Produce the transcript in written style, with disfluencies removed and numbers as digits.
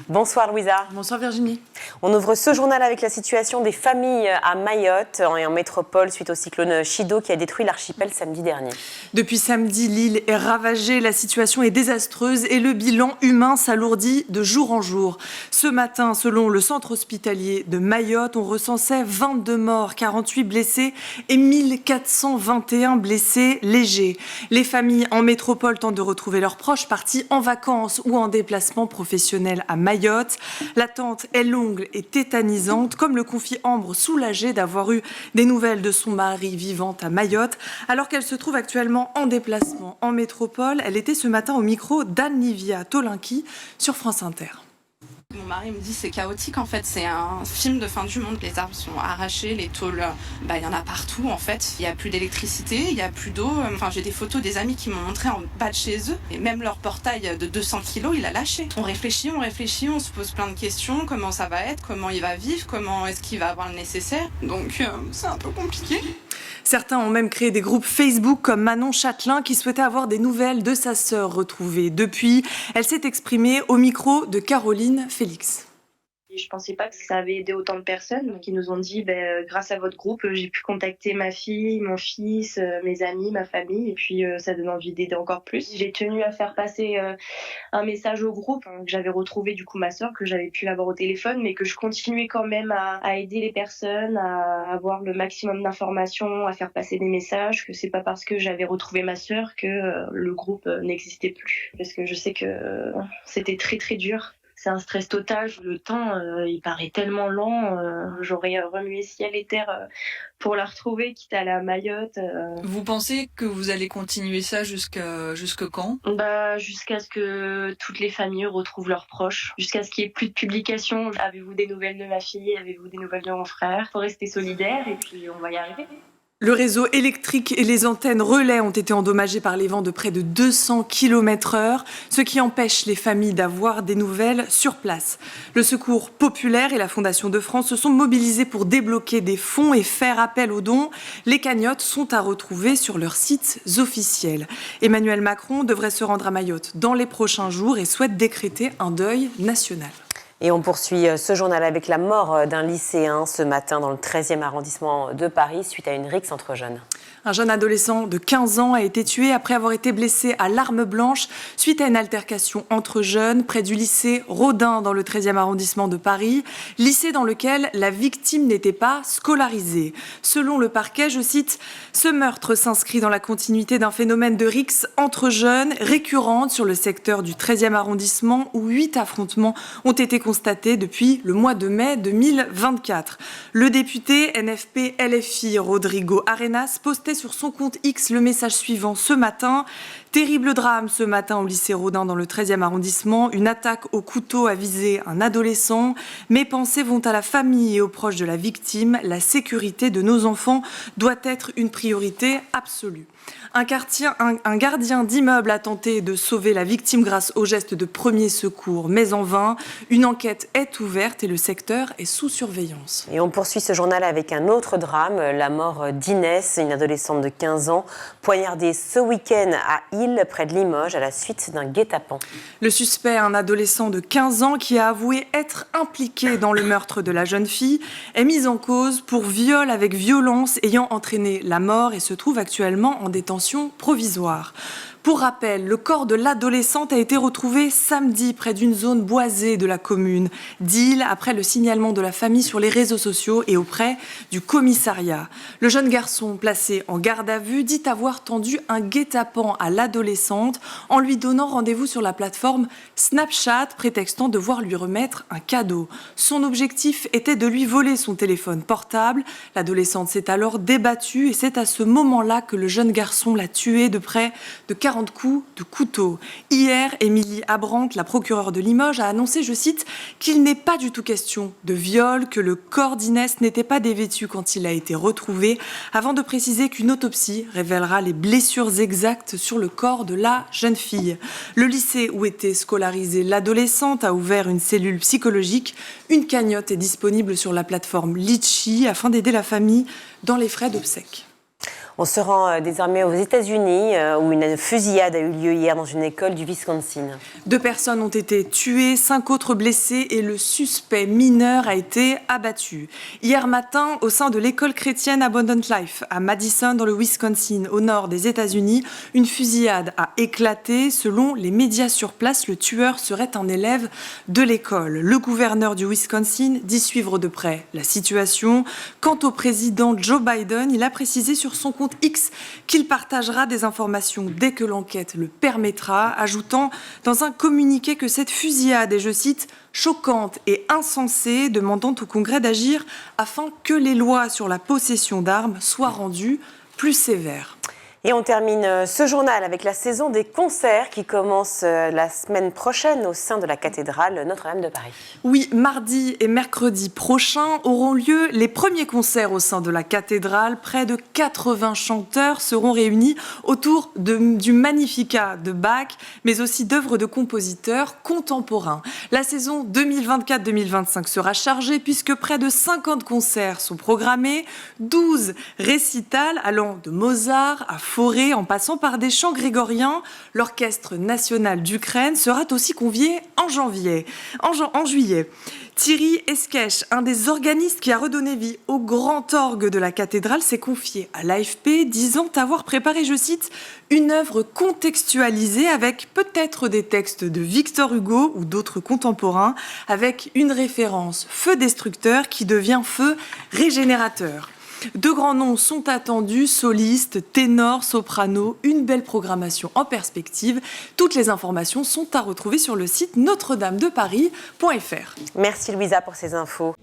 Bonsoir Louisa. Bonsoir Virginie. On ouvre ce journal avec la situation des familles à Mayotte et en métropole suite au cyclone Chido qui a détruit l'archipel samedi dernier. Depuis samedi, l'île est ravagée, la situation est désastreuse et le bilan humain s'alourdit de jour en jour. Ce matin, selon le centre hospitalier de Mayotte, on recensait 22 morts, 48 blessés et 1421 blessés légers. Les familles en métropole tentent de retrouver leurs proches partis en vacances ou en déplacement professionnel à Mayotte. L'attente est longue et tétanisante, comme le confie Ambre, soulagée d'avoir eu des nouvelles de son mari vivant à Mayotte, alors qu'elle se trouve actuellement en déplacement en métropole. Elle était ce matin au micro d'Anne-Livia Tolinki sur France Inter. Mon mari me dit c'est chaotique en fait, c'est un film de fin du monde, les arbres sont arrachés, les tôles, il y en a partout en fait, il n'y a plus d'électricité, il n'y a plus d'eau, j'ai des photos des amis qui m'ont montré en bas de chez eux, et même leur portail de 200 kilos il a lâché. On réfléchit, on se pose plein de questions, comment ça va être, comment il va vivre, comment est-ce qu'il va avoir le nécessaire, donc c'est un peu compliqué. Certains ont même créé des groupes Facebook comme Manon Châtelain qui souhaitait avoir des nouvelles de sa sœur retrouvée. Depuis, elle s'est exprimée au micro de Caroline Félix. Je ne pensais pas que ça avait aidé autant de personnes qui nous ont dit grâce à votre groupe, j'ai pu contacter ma fille, mon fils, mes amis, ma famille et puis ça donne envie d'aider encore plus. J'ai tenu à faire passer un message au groupe que j'avais retrouvé du coup ma sœur, que j'avais pu l'avoir au téléphone mais que je continuais quand même à aider les personnes, à avoir le maximum d'informations, à faire passer des messages, que c'est pas parce que j'avais retrouvé ma sœur que le groupe n'existait plus. Parce que je sais que c'était très très dur. C'est un stress total. Le temps, il paraît tellement lent. J'aurais remué ciel et terre pour la retrouver, quitte à la Mayotte. Vous pensez que vous allez continuer ça jusque quand ? Jusqu'à ce que toutes les familles retrouvent leurs proches. Jusqu'à ce qu'il n'y ait plus de publications. Avez-vous des nouvelles de ma fille ? Avez-vous des nouvelles de mon frère ? Faut rester solidaire et puis on va y arriver. Le réseau électrique et les antennes relais ont été endommagés par les vents de près de 200 km/h, ce qui empêche les familles d'avoir des nouvelles sur place. Le Secours populaire et la Fondation de France se sont mobilisés pour débloquer des fonds et faire appel aux dons. Les cagnottes sont à retrouver sur leurs sites officiels. Emmanuel Macron devrait se rendre à Mayotte dans les prochains jours et souhaite décréter un deuil national. Et on poursuit ce journal avec la mort d'un lycéen ce matin dans le 13e arrondissement de Paris suite à une rixe entre jeunes. Un jeune adolescent de 15 ans a été tué après avoir été blessé à l'arme blanche suite à une altercation entre jeunes près du lycée Rodin dans le 13e arrondissement de Paris, lycée dans lequel la victime n'était pas scolarisée. Selon le parquet, je cite, « Ce meurtre s'inscrit dans la continuité d'un phénomène de rixe entre jeunes récurrente sur le secteur du 13e arrondissement où 8 affrontements ont été constatés depuis le mois de mai 2024. » Le député NFP-LFI Rodrigo Arenas postait sur son compte X le message suivant ce matin. Terrible drame ce matin au lycée Rodin dans le 13e arrondissement. Une attaque au couteau a visé un adolescent. Mes pensées vont à la famille et aux proches de la victime. La sécurité de nos enfants doit être une priorité absolue. Un gardien d'immeuble a tenté de sauver la victime grâce au geste de premier secours, mais en vain. Une enquête est ouverte et le secteur est sous surveillance. Et on poursuit ce journal avec un autre drame, la mort d'Inès, une adolescente de 15 ans, poignardée ce week-end à Île, près de Limoges, à la suite d'un guet-apens. Le suspect, un adolescent de 15 ans qui a avoué être impliqué dans le meurtre de la jeune fille, est mis en cause pour viol avec violence ayant entraîné la mort et se trouve actuellement en détention provisoire. Pour rappel, le corps de l'adolescente a été retrouvé samedi près d'une zone boisée de la commune d'Île après le signalement de la famille sur les réseaux sociaux et auprès du commissariat. Le jeune garçon placé en garde à vue dit avoir tendu un guet-apens à l'adolescente en lui donnant rendez-vous sur la plateforme Snapchat, prétextant devoir lui remettre un cadeau. Son objectif était de lui voler son téléphone portable. L'adolescente s'est alors débattue et c'est à ce moment-là que le jeune garçon l'a tuée de près de 40 coups de couteau. Hier, Émilie Abrante, la procureure de Limoges, a annoncé, je cite, qu'il n'est pas du tout question de viol, que le corps d'Inès n'était pas dévêtu quand il a été retrouvé, avant de préciser qu'une autopsie révélera les blessures exactes sur le corps de la jeune fille. Le lycée où était scolarisée l'adolescente a ouvert une cellule psychologique. Une cagnotte est disponible sur la plateforme Litchi afin d'aider la famille dans les frais d'obsèques. On se rend désormais aux États-Unis où une fusillade a eu lieu hier dans une école du Wisconsin. 2 personnes ont été tuées, 5 autres blessées et le suspect mineur a été abattu. Hier matin, au sein de l'école chrétienne Abundant Life à Madison dans le Wisconsin, au nord des États-Unis, une fusillade a éclaté. Selon les médias sur place, le tueur serait un élève de l'école. Le gouverneur du Wisconsin dit suivre de près la situation. Quant au président Joe Biden, il a précisé sur son compte X qu'il partagera des informations dès que l'enquête le permettra, ajoutant dans un communiqué que cette fusillade est, je cite, choquante et insensée, demandant au Congrès d'agir afin que les lois sur la possession d'armes soient rendues plus sévères. Et on termine ce journal avec la saison des concerts qui commence la semaine prochaine au sein de la cathédrale Notre-Dame de Paris. Oui, mardi et mercredi prochains auront lieu les premiers concerts au sein de la cathédrale. Près de 80 chanteurs seront réunis autour du Magnificat de Bach, mais aussi d'œuvres de compositeurs contemporains. La saison 2024-2025 sera chargée puisque près de 50 concerts sont programmés, 12 récitals allant de Mozart à Fauré, en passant par des chants grégoriens. L'Orchestre national d'Ukraine sera aussi convié en juillet. Thierry Esquèche, un des organistes qui a redonné vie au grand orgue de la cathédrale, s'est confié à l'AFP, disant avoir préparé, je cite, une œuvre contextualisée avec peut-être des textes de Victor Hugo ou d'autres contemporains, avec une référence feu destructeur qui devient feu régénérateur. 2 grands noms sont attendus, solistes, ténors, sopranos, une belle programmation en perspective. Toutes les informations sont à retrouver sur le site notre-dame-de-paris.fr. Merci Louisa pour ces infos.